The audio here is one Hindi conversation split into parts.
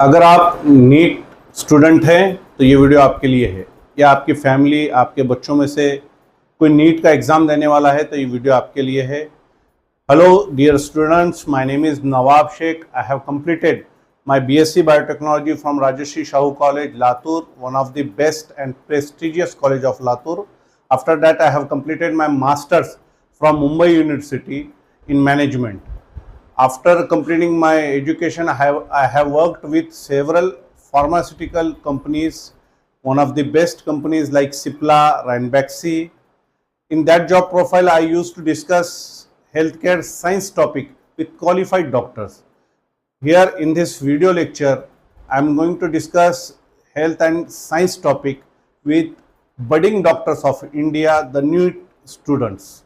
अगर आप नीट स्टूडेंट हैं तो ये वीडियो आपके लिए है, या आपकी फैमिली, आपके बच्चों में से कोई नीट का एग्ज़ाम देने वाला है तो ये वीडियो आपके लिए है। Hello dear students, my name is Nawab Shaikh. I have completed my BSc Biotechnology from Rajarshi Shahu College, Latur, one of the best and prestigious college of Latur. After that, I have completed my Masters from Mumbai University in Management. After completing my education, I have worked with several pharmaceutical companies, one of the best companies like Cipla, Ranbaxy. In that job profile, I used to discuss healthcare science topic with qualified doctors. Here in this video lecture, I am going to discuss health and science topic with budding doctors of India, the new students.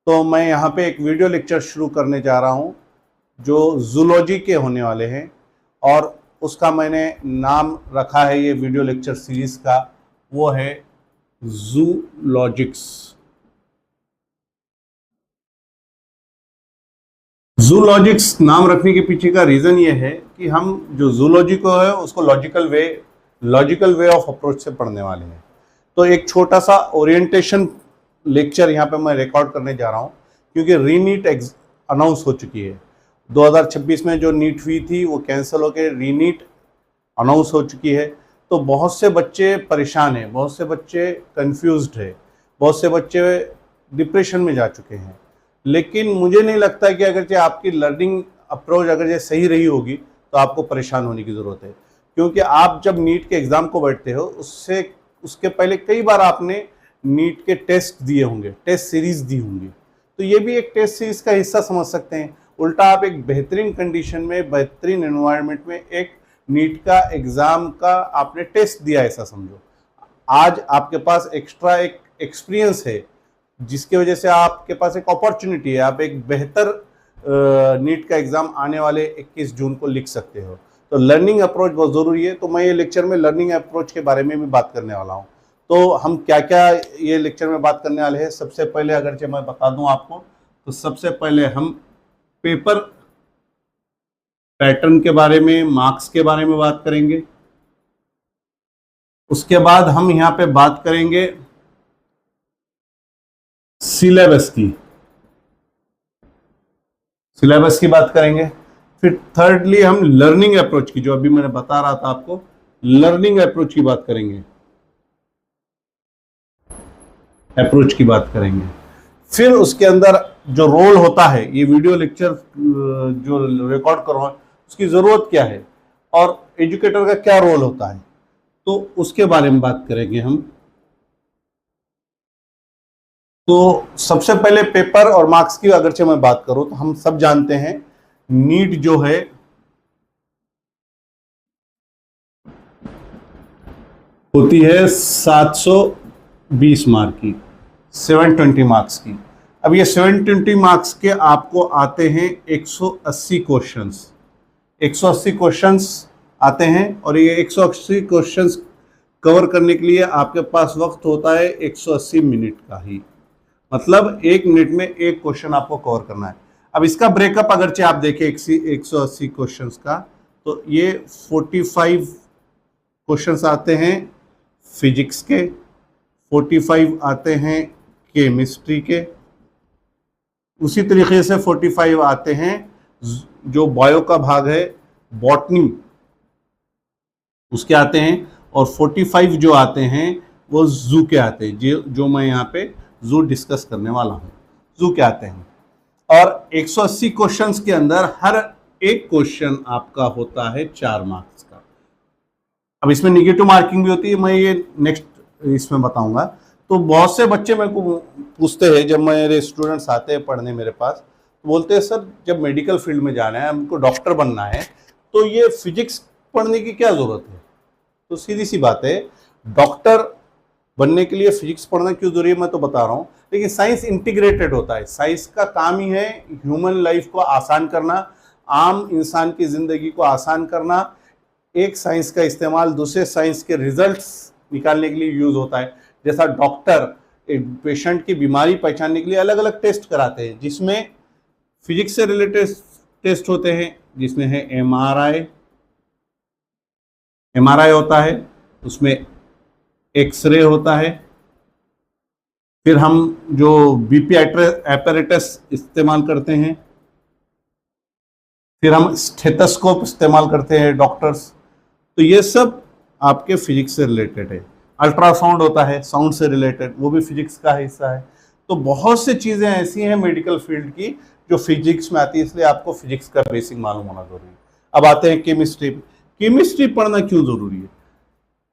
तो मैं यहाँ पे एक वीडियो लेक्चर शुरू करने जा रहा हूँ जो जूलॉजी के होने वाले हैं, और उसका मैंने नाम रखा है ये वीडियो लेक्चर सीरीज का, वो है जूलॉजिक्स. जूलॉजिक्स नाम रखने के पीछे का रीज़न ये है कि हम जो जूलॉजी को है उसको लॉजिकल वे ऑफ अप्रोच से पढ़ने वाले हैं. तो एक छोटा सा ओरिएंटेशन लेक्चर यहाँ पे मैं रिकॉर्ड करने जा रहा हूँ, क्योंकि रीनीट अनाउंस हो चुकी है. 2026 में जो नीट हुई थी वो कैंसिल होकर रीनीट अनाउंस हो चुकी है. तो बहुत से बच्चे परेशान हैं, बहुत से बच्चे कंफ्यूज्ड है, बहुत से बच्चे डिप्रेशन में जा चुके हैं. लेकिन मुझे नहीं लगता कि अगर आपकी लर्निंग अप्रोच अगर सही रही होगी तो आपको परेशान होने की ज़रूरत है. क्योंकि आप जब नीट के एग्ज़ाम को बैठते हो उसके पहले कई बार आपने नीट के टेस्ट दिए होंगे, टेस्ट सीरीज़ दी होंगी. तो ये भी एक टेस्ट सीरीज़ का हिस्सा समझ सकते हैं. उल्टा आप एक बेहतरीन कंडीशन में, बेहतरीन एनवायरनमेंट में एक नीट का एग्ज़ाम का आपने टेस्ट दिया, ऐसा समझो. आज आपके पास एक्स्ट्रा एक एक्सपीरियंस है जिसकी वजह से आपके पास एक अपॉर्चुनिटी है, आप एक बेहतर नीट का एग्ज़ाम आने वाले 21 जून को लिख सकते हो. तो लर्निंग अप्रोच बहुत ज़रूरी है. तो मैं ये लेक्चर में लर्निंग अप्रोच के बारे में भी बात करने वाला हूँ. तो हम क्या क्या ये लेक्चर में बात करने वाले हैं, सबसे पहले अगर मैं बता दूं आपको, तो सबसे पहले हम पेपर पैटर्न के बारे में, मार्क्स के बारे में बात करेंगे. उसके बाद हम यहाँ पे बात करेंगे सिलेबस की बात करेंगे. फिर थर्डली हम लर्निंग अप्रोच की, जो अभी मैंने बता रहा था आपको, लर्निंग अप्रोच की बात करेंगे. फिर उसके अंदर जो रोल होता है, ये वीडियो लेक्चर जो रिकॉर्ड कर रहा हूं उसकी जरूरत क्या है और एजुकेटर का क्या रोल होता है, तो उसके बारे में बात करेंगे हम. तो सबसे पहले पेपर और मार्क्स की अगरचे मैं बात करूं तो हम सब जानते हैं नीट जो है होती है 720 मार्क की, 720 मार्क्स की. अब ये 720 मार्क्स के आपको आते हैं 180 क्वेश्चंस. 180 क्वेश्चंस आते हैं, और ये 180 क्वेश्चंस कवर करने के लिए आपके पास वक्त होता है 180 मिनट का ही. मतलब 1 मिनट में एक क्वेश्चन आपको कवर करना है. अब इसका ब्रेकअप अगरचे आप देखें 180 क्वेश्चंस का, तो ये 45 क्वेश्चंस आते हैं फिजिक्स के, 45 आते हैं केमिस्ट्री के, उसी तरीके से 45 आते हैं जो बायो का भाग है, बॉटनी, उसके आते हैं, और 45 जो आते हैं वो जू के आते हैं, जो मैं यहाँ पे जू डिस्कस करने वाला हूँ, जू के आते हैं. और 180 क्वेश्चंस के अंदर हर एक क्वेश्चन आपका होता है 4 मार्क्स का. अब इसमें निगेटिव मार्किंग भी होती है, मैं ये नेक्स्ट इसमें बताऊंगा. तो बहुत से बच्चे मेरे को पूछते हैं, जब मेरे स्टूडेंट्स आते हैं पढ़ने मेरे पास, तो बोलते हैं सर जब मेडिकल फील्ड में जाना है, हमको डॉक्टर बनना है, तो ये फिजिक्स पढ़ने की क्या ज़रूरत है. तो सीधी सी बात है, डॉक्टर बनने के लिए फिजिक्स पढ़ना क्यों जरूरी है मैं तो बता रहा हूँ. लेकिन साइंस इंटीग्रेटेड होता है. साइंस का काम ही है ह्यूमन लाइफ को आसान करना, आम इंसान की ज़िंदगी को आसान करना. एक साइंस का इस्तेमाल दूसरे साइंस के रिजल्ट्स निकालने के लिए यूज़ होता है. जैसा डॉक्टर एक पेशेंट की बीमारी पहचानने के लिए अलग अलग टेस्ट कराते हैं, जिसमें फिजिक्स से रिलेटेड टेस्ट होते हैं, जिसमें है MRI, एमआरआई होता है, उसमें एक्सरे होता है, फिर हम जो बीपी एपरेटस इस्तेमाल करते हैं, फिर हम स्टेथोस्कोप इस्तेमाल करते हैं डॉक्टर्स। तो ये सब आपके फिजिक्स से रिलेटेड है। अल्ट्रासाउंड होता है, साउंड से रिलेटेड, वो भी फिजिक्स का हिस्सा है। तो बहुत सी चीज़ें ऐसी हैं मेडिकल फील्ड की जो फिजिक्स में आती है, इसलिए आपको फिजिक्स का बेसिक मालूम होना जरूरी है। अब आते हैं केमिस्ट्री। केमिस्ट्री पढ़ना क्यों जरूरी है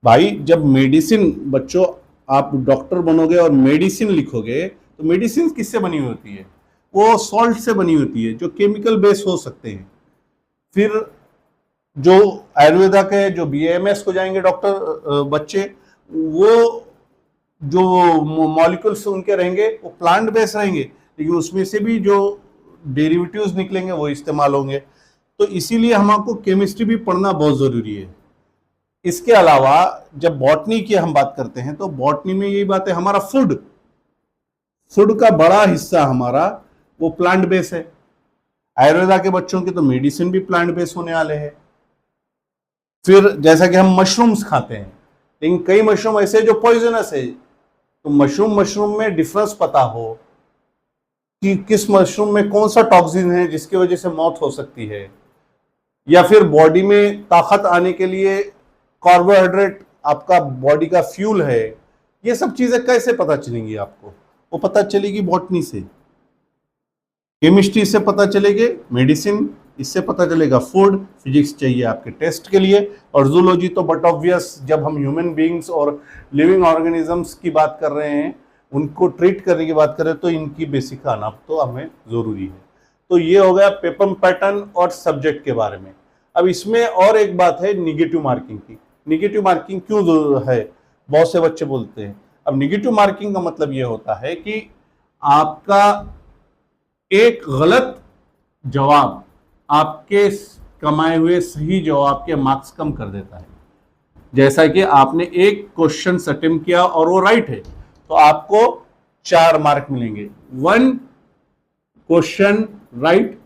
भाई? जब मेडिसिन, बच्चों आप डॉक्टर बनोगे और मेडिसिन लिखोगे, तो मेडिसिन किससे बनी हुई होती है? वो सॉल्ट से बनी होती है, जो केमिकल बेस हो सकते हैं। फिर जो आयुर्वेदा के जो बीएमएस को जाएंगे डॉक्टर बच्चे, वो जो मॉलिक्यूल्स उनके रहेंगे वो प्लांट बेस रहेंगे, लेकिन उसमें से भी जो डेरिवेटिव्स निकलेंगे वो इस्तेमाल होंगे। तो इसीलिए हमको केमिस्ट्री भी पढ़ना बहुत जरूरी है। इसके अलावा जब बॉटनी की हम बात करते हैं, तो बॉटनी में यही बात है, हमारा फूड का बड़ा हिस्सा हमारा वो प्लांट बेस है। आयुर्वेदा के बच्चों के तो मेडिसिन भी प्लांट बेस होने वाले हैं। फिर जैसा कि हम मशरूम्स खाते हैं, लेकिन कई मशरूम ऐसे जो पॉइजनस है, तो मशरूम में डिफरेंस पता हो कि किस मशरूम में कौन सा टॉक्सिन है जिसकी वजह से मौत हो सकती है, या फिर बॉडी में ताकत आने के लिए कार्बोहाइड्रेट आपका बॉडी का फ्यूल है, ये सब चीजें कैसे पता चलेंगी आपको? वो पता चलेगी बॉटनी से, केमिस्ट्री से पता चलेगी, मेडिसिन इससे पता चलेगा, फूड, फिजिक्स चाहिए आपके टेस्ट के लिए, और जूलॉजी तो बट ऑब्वियस, जब हम ह्यूमन बीइंग्स और लिविंग ऑर्गेनिजम्स की बात कर रहे हैं, उनको ट्रीट करने की बात कर रहे हैं, तो इनकी बेसिक आना तो हमें जरूरी है। तो ये हो गया पेपर पैटर्न और सब्जेक्ट के बारे में। अब इसमें और एक बात है निगेटिव मार्किंग की। निगेटिव मार्किंग क्यों है? बहुत से बच्चे बोलते हैं। अब निगेटिव मार्किंग का मतलब ये होता है कि आपका एक गलत जवाब आपके कमाए हुए सही जवाब के मार्क्स कम कर देता है। जैसा कि आपने एक क्वेश्चन अटेम्प्ट किया और वो राइट है, तो आपको 4 मार्क मिलेंगे। 1 क्वेश्चन राइट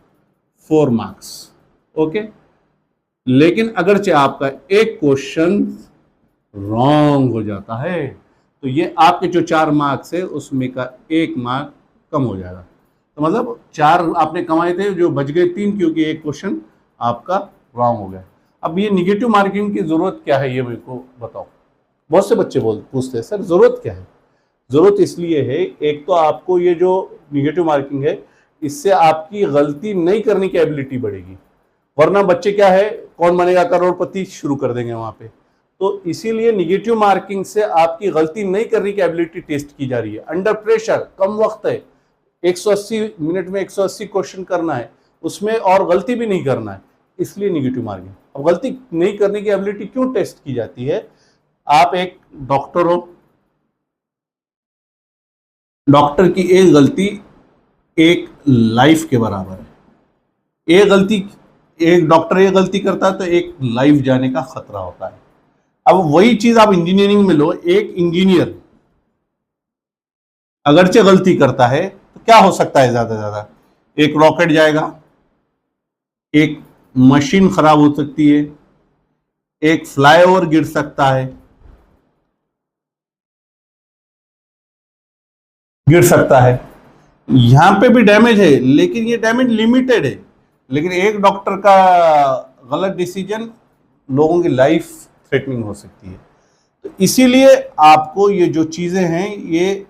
4 मार्क्स, ओके। लेकिन अगरचे आपका एक क्वेश्चन रॉन्ग हो जाता है, तो ये आपके जो 4 मार्क्स है उसमें का 1 मार्क कम हो जाएगा। तो मतलब 4 आपने कमाए थे, जो बच गए 3, क्योंकि एक क्वेश्चन आपका रॉन्ग हो गया। अब ये निगेटिव मार्किंग की जरूरत क्या है, ये मेरे को बताओ। बहुत से बच्चे पूछते हैं सर जरूरत क्या है? जरूरत इसलिए है, एक तो आपको ये जो निगेटिव मार्किंग है, इससे आपकी गलती नहीं करने की एबिलिटी बढ़ेगी। वरना बच्चे क्या है, कौन बनेगा करोड़पति शुरू कर देंगे वहां पे। तो इसीलिए निगेटिव मार्किंग से आपकी गलती नहीं करने की एबिलिटी टेस्ट की जा रही है। अंडर प्रेशर, कम वक्त है, 180 मिनट में 180 क्वेश्चन करना है उसमें, और गलती भी नहीं करना है, इसलिए निगेटिव मार्किंग। अब गलती नहीं करने की एबिलिटी क्यों टेस्ट की जाती है? आप एक डॉक्टर हो, डॉक्टर की एक गलती एक लाइफ के बराबर है। एक डॉक्टर एक गलती करता है तो एक लाइफ जाने का खतरा होता है। अब वही चीज आप इंजीनियरिंग में लो, एक इंजीनियर अगरचे गलती करता है तो क्या हो सकता है? ज्यादा से ज्यादा एक रॉकेट जाएगा, एक मशीन खराब हो सकती है, एक फ्लाईओवर गिर सकता है, यहां पे भी डैमेज है, लेकिन ये डैमेज लिमिटेड है। लेकिन एक डॉक्टर का गलत डिसीजन लोगों की लाइफ थ्रेटनिंग हो सकती है। तो इसीलिए आपको ये जो चीजें हैं ये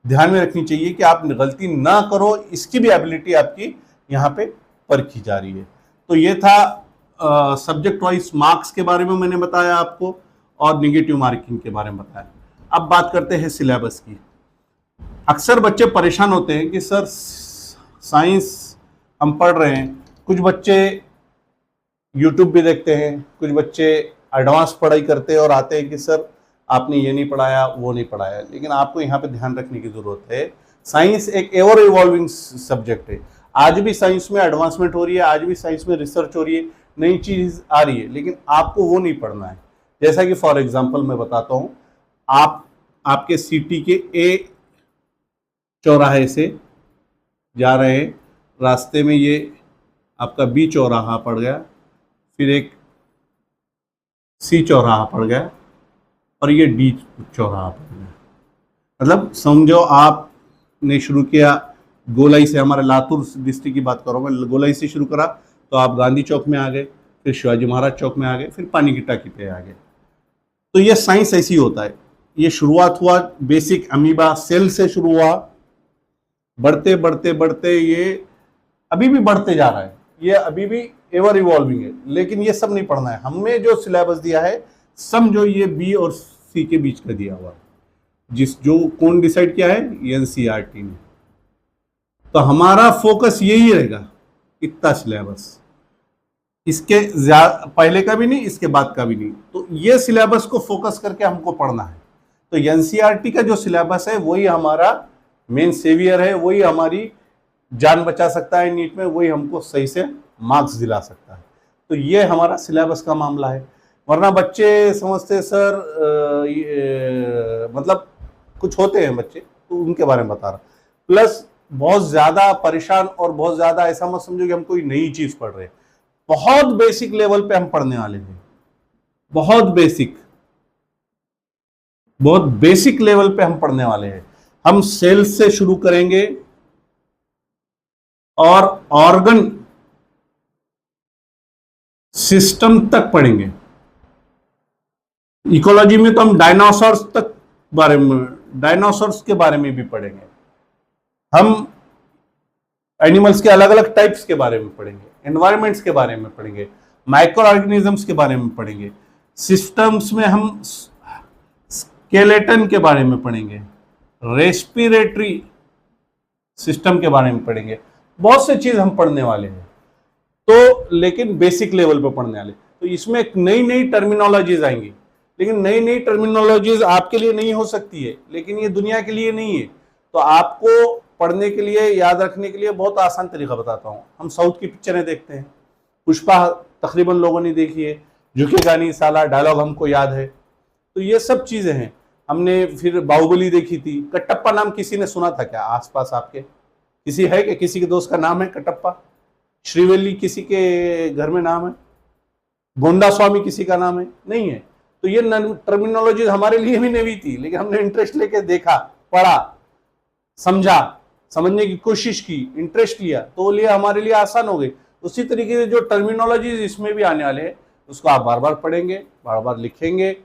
ध्यान में रखनी चाहिए कि आप गलती ना करो, इसकी भी एबिलिटी आपकी यहाँ पे परखी जा रही है। तो ये था सब्जेक्ट वाइज मार्क्स के बारे में मैंने बताया आपको, और निगेटिव मार्किंग के बारे में बताया। अब बात करते हैं सिलेबस की। अक्सर बच्चे परेशान होते हैं कि सर साइंस हम पढ़ रहे हैं, कुछ बच्चे यूट्यूब भी देखते हैं, कुछ बच्चे एडवांस पढ़ाई करते हैं और आते हैं कि सर आपने ये नहीं पढ़ाया, वो नहीं पढ़ाया। लेकिन आपको यहाँ पे ध्यान रखने की जरूरत है, साइंस एक एवर इवॉल्विंग सब्जेक्ट है। आज भी साइंस में एडवांसमेंट हो रही है, आज भी साइंस में रिसर्च हो रही है, नई चीज आ रही है, लेकिन आपको वो नहीं पढ़ना है। जैसा कि फॉर एग्जाम्पल मैं बताता हूँ, आपके सिटी के ए चौराहे से जा रहे हैं, रास्ते में ये आपका बी चौराहा पड़ गया, फिर एक सी चौराहा पड़ गया और ये डी चौराहा पड़ गया। मतलब समझो आपने शुरू किया गोलाई से, हमारे लातूर डिस्ट्रिक्ट की बात करो मैं, गोलाई से शुरू करा तो आप गांधी चौक में आ गए, फिर शिवाजी महाराज चौक में आ गए, फिर पानी की टाकी पे आ गए। तो ये साइंस ऐसी होता है। ये शुरुआत हुआ बेसिक अमीबा सेल से शुरू हुआ, बढ़ते बढ़ते बढ़ते ये अभी भी बढ़ते जा रहा है, ये अभी भी एवर इवॉल्विंग है। लेकिन ये सब नहीं पढ़ना है हमें। जो सिलेबस दिया है समझो ये बी और सी के बीच का दिया हुआ है, जो कौन डिसाइड किया है, एनसीईआरटी ने। तो हमारा फोकस यही रहेगा, इतना सिलेबस, इसके पहले का भी नहीं, इसके बाद का भी नहीं। तो ये सिलेबस को फोकस करके हमको पढ़ना है। तो एनसीईआरटी का जो सिलेबस है वही हमारा मेन सेवियर है, वही हमारी जान बचा सकता है नीट में, वही हमको सही से मार्क्स दिला सकता है। तो ये हमारा सिलेबस का मामला है। वरना बच्चे समझते सर मतलब कुछ होते हैं बच्चे, तो उनके बारे में बता रहा। प्लस बहुत ज्यादा परेशान और बहुत ज्यादा ऐसा मत समझो कि हम कोई नई चीज पढ़ रहे हैं। बहुत बेसिक लेवल पे हम पढ़ने वाले हैं, बहुत बेसिक लेवल पे हम पढ़ने वाले हैं। हम सेल से शुरू करेंगे और ऑर्गन सिस्टम तक पढ़ेंगे। इकोलॉजी में तो हम डायनासोर्स के बारे में भी पढ़ेंगे। हम एनिमल्स के अलग अलग टाइप्स के बारे में पढ़ेंगे, एनवायरमेंट्स के बारे में पढ़ेंगे, माइक्रो ऑर्गेनिजम्स के बारे में पढ़ेंगे, सिस्टम्स में हम स्केलेटन के बारे में पढ़ेंगे, रेस्पिरेटरी सिस्टम के बारे में पढ़ेंगे। बहुत से चीज हम पढ़ने वाले हैं। तो लेकिन बेसिक लेवल पे पढ़ने वाले। तो इसमें एक नई टर्मिनोलॉजीज आएंगी, लेकिन नई टर्मिनोलॉजीज आपके लिए नहीं हो सकती है, लेकिन ये दुनिया के लिए नहीं है। तो आपको पढ़ने के लिए, याद रखने के लिए बहुत आसान तरीका बताता हूँ। हम साउथ की पिक्चरें देखते हैं, पुष्पा तकरीबन लोगों ने देखी है, झुकेगा नहीं साला डायलॉग हमको याद है। तो ये सब चीजें हैं। हमने फिर बाहुबली देखी थी। कटप्पा नाम किसी ने सुना था क्या आसपास आपके? किसी है कि किसी के दोस्त का नाम है कटप्पा? श्रीवल्ली किसी के घर में नाम है? गोंडा स्वामी किसी का नाम है? नहीं है। तो ये टर्मिनोलॉजी हमारे लिए भी नई थी, लेकिन हमने इंटरेस्ट लेके देखा, पढ़ा, समझा, समझने की कोशिश की, इंटरेस्ट लिया, तो लिए हमारे लिए आसान हो गई। उसी तरीके से जो टर्मिनोलॉजी इसमें भी आने वाले हैं, उसको आप बार बार पढ़ेंगे, बार बार लिखेंगे,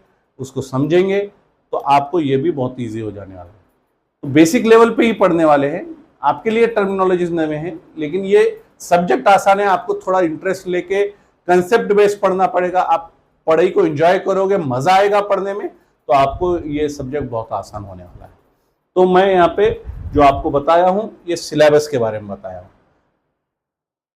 उसको समझेंगे, तो आपको ये भी बहुत ईजी हो जाने वाला है। तो बेसिक लेवल पे ही पढ़ने वाले हैं। आपके लिए टर्मिनोलॉजीज नए हैं, लेकिन ये सब्जेक्ट आसान है। आपको थोड़ा इंटरेस्ट लेके कंसेप्ट बेस्ड पढ़ना पड़ेगा। आप पढ़ाई को एंजॉय करोगे, मजा आएगा पढ़ने में, तो आपको ये सब्जेक्ट बहुत आसान होने वाला है। तो मैं यहाँ पे जो आपको बताया हूं, ये सिलेबस के बारे में बताया हूं।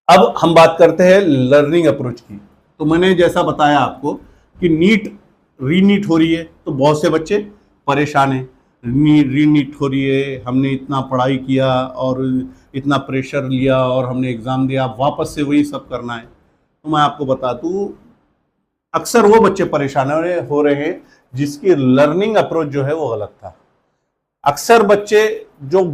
अब हम बात करते हैं लर्निंग अप्रोच की। तो मैंने जैसा बताया आपको कि नीट रीनीट हो रही है, तो बहुत से बच्चे परेशान हैं। रीनीट हो रही है, हमने इतना पढ़ाई किया और इतना प्रेशर लिया और हमने एग्जाम दिया, वापस से वही सब करना है। तो मैं आपको बता दूं, अक्सर वो बच्चे परेशान हो रहे हैं जिसकी लर्निंग अप्रोच जो है वो गलत था। अक्सर बच्चे जो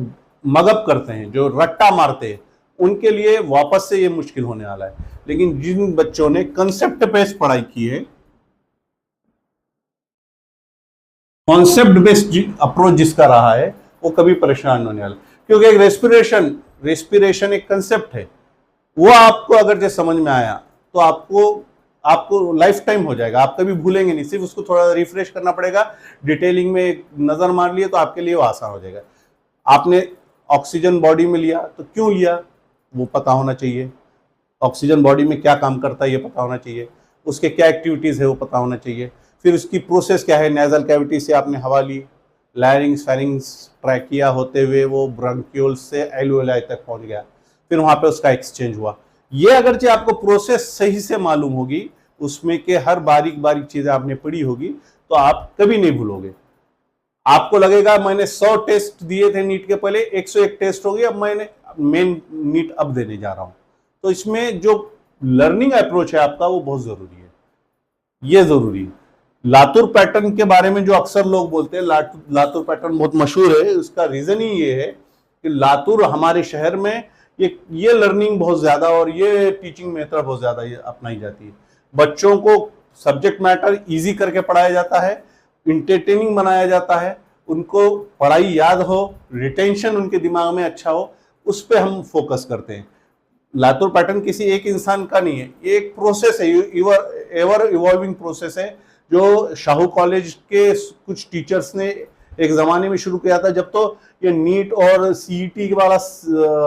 मगअप करते हैं, जो रट्टा मारते हैं, उनके लिए वापस से ये मुश्किल होने वाला है। लेकिन जिन बच्चों ने कंसेप्ट बेस्ड पढ़ाई की है, कॉन्सेप्ट बेस्ड अप्रोच जिसका रहा है, वो कभी परेशान होने वाला। क्योंकि एक रेस्पिरेशन एक कंसेप्ट है, वो आपको अगर जो समझ में आया तो आपको लाइफ टाइम हो जाएगा, आप कभी भूलेंगे नहीं। सिर्फ उसको थोड़ा रिफ्रेश करना पड़ेगा, डिटेलिंग में एक नजर मार लिए तो आपके लिए वो आसान हो जाएगा। आपने ऑक्सीजन बॉडी में लिया तो क्यों लिया वो पता होना चाहिए, ऑक्सीजन बॉडी में क्या काम करता है ये पता होना चाहिए, उसके क्या एक्टिविटीज है वो पता होना चाहिए, फिर उसकी प्रोसेस क्या है। नेजल कैविटी से आपने हवा ली, लैरिंग्स फेरिंग्स ट्रैकिया होते हुए वो ब्रोंकियोल्स से एल्वेलाई तक पहुंच गया, फिर वहां पे उसका एक्सचेंज हुआ। ये अगरचे आपको प्रोसेस सही से मालूम होगी, उसमें के हर बारीक बारीक चीजें आपने पढ़ी होगी, तो आप कभी नहीं भूलोगे। आपको लगेगा मैंने 100 टेस्ट दिए थे नीट के पहले, 101 टेस्ट हो गए, अब मैंने मेन नीट अब देने जा रहा हूं। तो इसमें जो लर्निंग अप्रोच है आपका वो बहुत जरूरी है, ये जरूरी है। लातूर पैटर्न के बारे में जो अक्सर लोग बोलते हैं, लातूर पैटर्न बहुत मशहूर है। उसका रीजन ही ये है कि लातूर हमारे शहर में ये लर्निंग बहुत ज्यादा और ये टीचिंग मेथड बहुत ज्यादा अपनाई जाती है। बच्चों को सब्जेक्ट मैटर इजी करके पढ़ाया जाता है, इंटरटेनिंग बनाया जाता है, उनको पढ़ाई याद हो, रिटेंशन उनके दिमाग में अच्छा हो, उस पर हम फोकस करते हैं। लातूर पैटर्न किसी एक इंसान का नहीं है, ये एक प्रोसेस है, एवर इवॉल्विंग प्रोसेस है, जो शाहू कॉलेज के कुछ टीचर्स ने एक जमाने में शुरू किया था, जब तो ये नीट और सीईटी वाला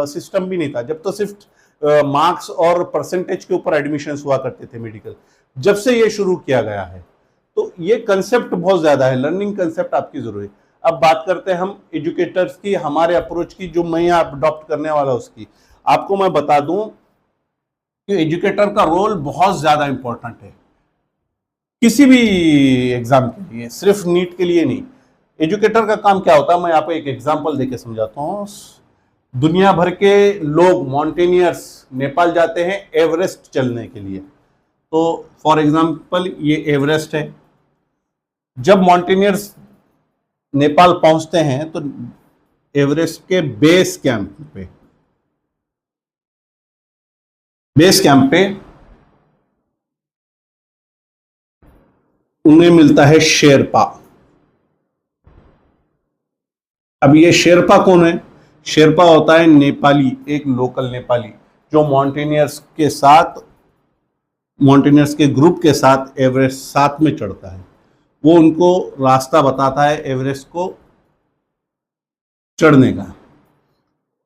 सिस्टम भी नहीं था, जब तो सिर्फ मार्क्स और परसेंटेज के ऊपर एडमिशन हुआ करते थे मेडिकल। जब से ये शुरू किया गया है तो ये कंसेप्ट बहुत ज्यादा है, लर्निंग कंसेप्ट आपकी जरूरी। अब बात करते हैं हम एजुकेटर्स की, हमारे अप्रोच की, जो मैं अडॉप्ट करने वाला उसकी। आपको मैं बता दूं कि एजुकेटर का रोल बहुत ज्यादा इंपॉर्टेंट है किसी भी एग्जाम के लिए, सिर्फ नीट के लिए नहीं। एजुकेटर का काम क्या होता है, मैं आपको एक एग्जांपल देके समझाता हूँ। दुनिया भर के लोग माउंटेनियर्स नेपाल जाते हैं एवरेस्ट चलने के लिए। तो फॉर एग्जांपल ये एवरेस्ट है। जब माउंटेनियर्स नेपाल पहुंचते हैं तो एवरेस्ट के बेस कैंप पे उन्हें मिलता है शेरपा। अब ये शेरपा कौन है? शेरपा होता है नेपाली, एक लोकल नेपाली, जो माउंटेनियर्स के ग्रुप के साथ एवरेस्ट साथ में चढ़ता है। वो उनको रास्ता बताता है एवरेस्ट को चढ़ने का।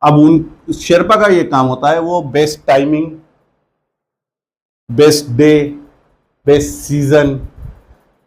अब उन शेरपा का ये काम होता है, वो best timing, best day, best season,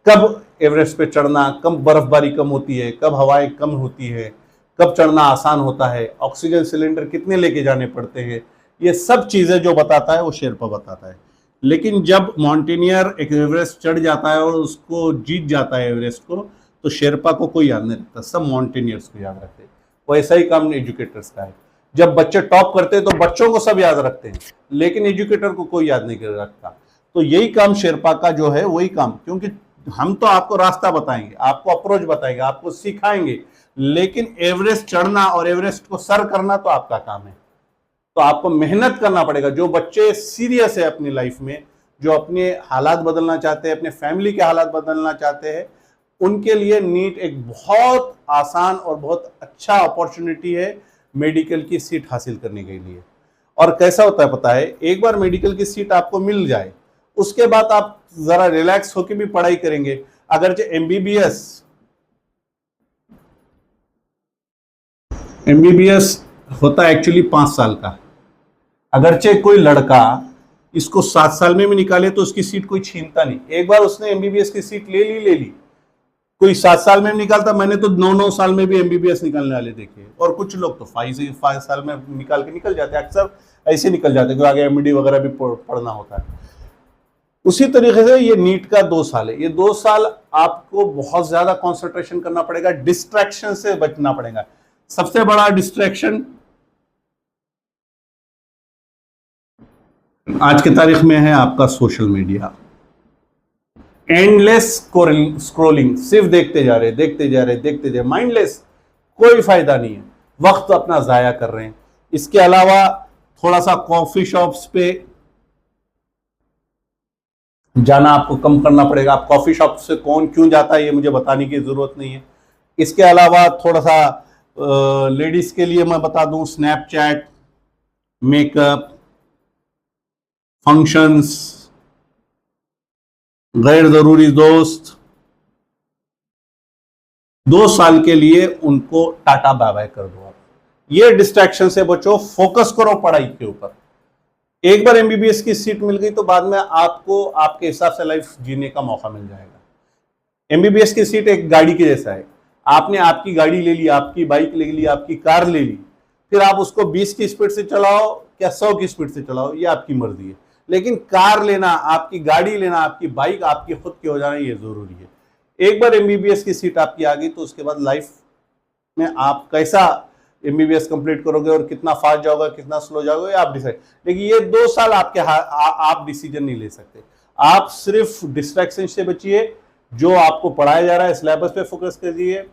कब एवरेस्ट पे चढ़ना, कब बर्फबारी कम होती है, कब हवाएं कम होती है, कब चढ़ना आसान होता है, ऑक्सीजन सिलेंडर कितने लेके जाने पड़ते हैं, ये सब चीजें जो बताता है वो शेरपा बताता है। लेकिन जब माउंटेनियर एक एवरेस्ट चढ़ जाता है और उसको जीत जाता है एवरेस्ट को, तो शेरपा को कोई याद नहीं रखता, सब माउंटेनियर्स को याद रखते हैं। वैसा ही काम एजुकेटर्स का है। जब बच्चे टॉप करते हैं तो बच्चों को सब याद रखते हैं, लेकिन एजुकेटर को कोई याद नहीं रखता। तो यही काम शेरपा का जो है वही काम, क्योंकि हम तो आपको रास्ता बताएंगे, आपको अप्रोच बताएंगे, आपको सिखाएंगे, लेकिन एवरेस्ट चढ़ना और एवरेस्ट को सर करना तो आपका काम है। तो आपको मेहनत करना पड़ेगा। जो बच्चे सीरियस है अपनी लाइफ में, जो अपने हालात बदलना चाहते हैं, अपने फैमिली के हालात बदलना चाहते हैं, उनके लिए नीट एक बहुत आसान और बहुत अच्छा अपॉर्चुनिटी है मेडिकल की सीट हासिल करने के लिए। और कैसा होता है पता है, एक बार मेडिकल की सीट आपको मिल जाए, उसके बाद आप जरा रिलैक्स होकर भी पढ़ाई करेंगे। अगर एमबीबीएस होता है एक्चुअली 5 साल का। अगरचे कोई लड़का इसको 7 साल में भी निकाले तो उसकी सीट कोई छीनता नहीं। एक बार उसने एमबीबीएस की सीट ले ली, कोई 7 साल में निकालता। मैंने तो 9 साल में भी एमबीबीएस निकालने वाले देखे, और कुछ लोग तो 5 साल में निकल जाते हैं। अक्सर ऐसे निकल जाते हैं क्योंकि आगे एमडी वगैरह भी पढ़ना होता है। उसी तरीके से ये नीट का 2 साल है। ये 2 साल आपको बहुत ज्यादा कंसंट्रेशन करना पड़ेगा, डिस्ट्रैक्शन से बचना पड़ेगा। सबसे बड़ा डिस्ट्रैक्शन आज की तारीख में है आपका सोशल मीडिया। एंडलेस स्क्रोलिंग, सिर्फ देखते जा रहे, माइंडलेस, कोई फायदा नहीं है, वक्त अपना जाया कर रहे हैं। इसके अलावा थोड़ा सा कॉफी शॉप्स पे जाना आपको कम करना पड़ेगा। आप कॉफी शॉप से कौन क्यों जाता है ये मुझे बताने की जरूरत नहीं है। इसके अलावा थोड़ा सा लेडीज के लिए मैं बता दूं, स्नैपचैट, मेकअप, फंक्शंस, गैर जरूरी दोस्त, 2 साल के लिए उनको टाटा बाय बाय कर दो। आप ये डिस्ट्रैक्शन से बचो, फोकस करो पढ़ाई के ऊपर। एक बार एमबीबीएस की सीट मिल गई तो बाद में आपको आपके हिसाब से लाइफ जीने का मौका मिल जाएगा। एमबीबीएस की सीट एक गाड़ी के जैसा है। आपने आपकी गाड़ी ले ली, आपकी बाइक ले ली, आपकी कार ले ली, फिर आप उसको 20 की स्पीड से चलाओ या 100 की स्पीड से चलाओ, ये आपकी मर्जी है। लेकिन कार लेना, आपकी गाड़ी लेना, आपकी बाइक आपकी खुद की हो जाना, ये जरूरी है। एक बार एमबीबीएस की सीट आपकी आ गई तो उसके बाद लाइफ में आप कैसा एमबीबीएस कंप्लीट करोगे और कितना फास्ट जाओगे, कितना स्लो जाओगे, आप डिसाइड। लेकिन ये 2 साल आपके आप डिसीजन नहीं ले सकते। आप सिर्फ डिस्ट्रैक्शन से बचिए, जो आपको पढ़ाया जा रहा है सिलेबस पे फोकस करिए,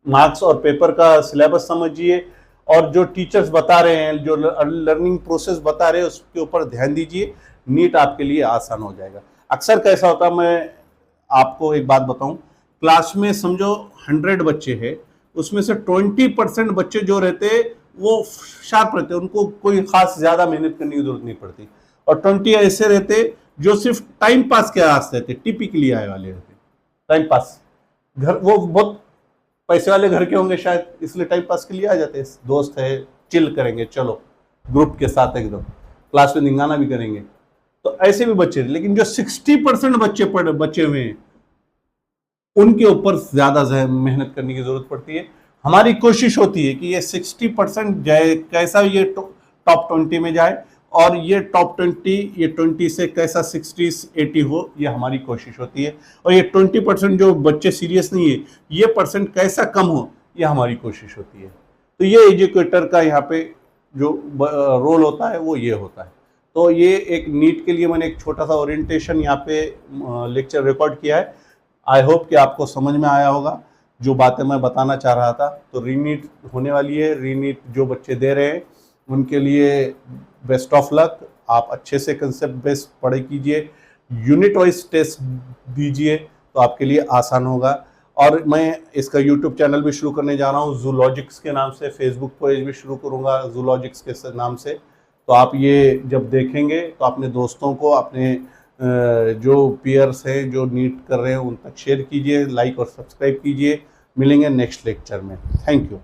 मार्क्स और पेपर का सिलेबस समझिए, और जो टीचर्स बता रहे हैं, जो लर्निंग प्रोसेस बता रहे हैं, उसके ऊपर ध्यान दीजिए। नीट आपके लिए आसान हो जाएगा। अक्सर कैसा होता है, मैं आपको एक बात बताऊं, क्लास में समझो 100 बच्चे हैं, उसमें से 20% बच्चे जो रहते वो शार्प रहते, उनको कोई खास ज्यादा मेहनत करने की जरूरत नहीं पड़ती, और 20 ऐसे रहते जो सिर्फ टाइम पास के आस रहते, टिपिकली आए वाले रहते, टाइम पास। घर वो बहुत पैसे वाले घर के होंगे शायद, इसलिए टाइम पास के लिए आ जाते, दोस्त है चिल करेंगे, चलो ग्रुप के साथ एकदम क्लास में निंगाना भी करेंगे, तो ऐसे भी बच्चे। लेकिन जो 60% बच्चे हुए हैं, उनके ऊपर ज्यादा मेहनत करने की जरूरत पड़ती है। हमारी कोशिश होती है कि ये 60% जाए, कैसा ये टॉप 20 में जाए, और ये टॉप 20, ये 20 से कैसा 60-80 हो, ये हमारी कोशिश होती है। और ये 20% जो बच्चे सीरियस नहीं है, ये परसेंट कैसा कम हो, ये हमारी कोशिश होती है। तो ये एजुकेटर का यहाँ पे जो रोल होता है वो ये होता है। तो ये एक नीट के लिए मैंने एक छोटा सा ओरिएंटेशन यहाँ पे लेक्चर रिकॉर्ड किया है। आई होप कि आपको समझ में आया होगा जो बातें मैं बताना चाह रहा था। तो रीनीट होने वाली है, रीनीट जो बच्चे दे रहे हैं उनके लिए बेस्ट ऑफ लक। आप अच्छे से कंसेप्ट बेस्ड पढ़ाई कीजिए, यूनिट वाइज टेस्ट दीजिए, तो आपके लिए आसान होगा। और मैं इसका यूट्यूब चैनल भी शुरू करने जा रहा हूँ जूलॉजिक्स के नाम से, फेसबुक पेज भी शुरू करूँगा जूलॉजिक्स के नाम से। तो आप ये जब देखेंगे तो अपने दोस्तों को, अपने जो पीयर्स हैं जो नीट कर रहे हैं उन तक शेयर कीजिए, लाइक और सब्सक्राइब कीजिए। मिलेंगे नेक्स्ट लेक्चर में। Thank you.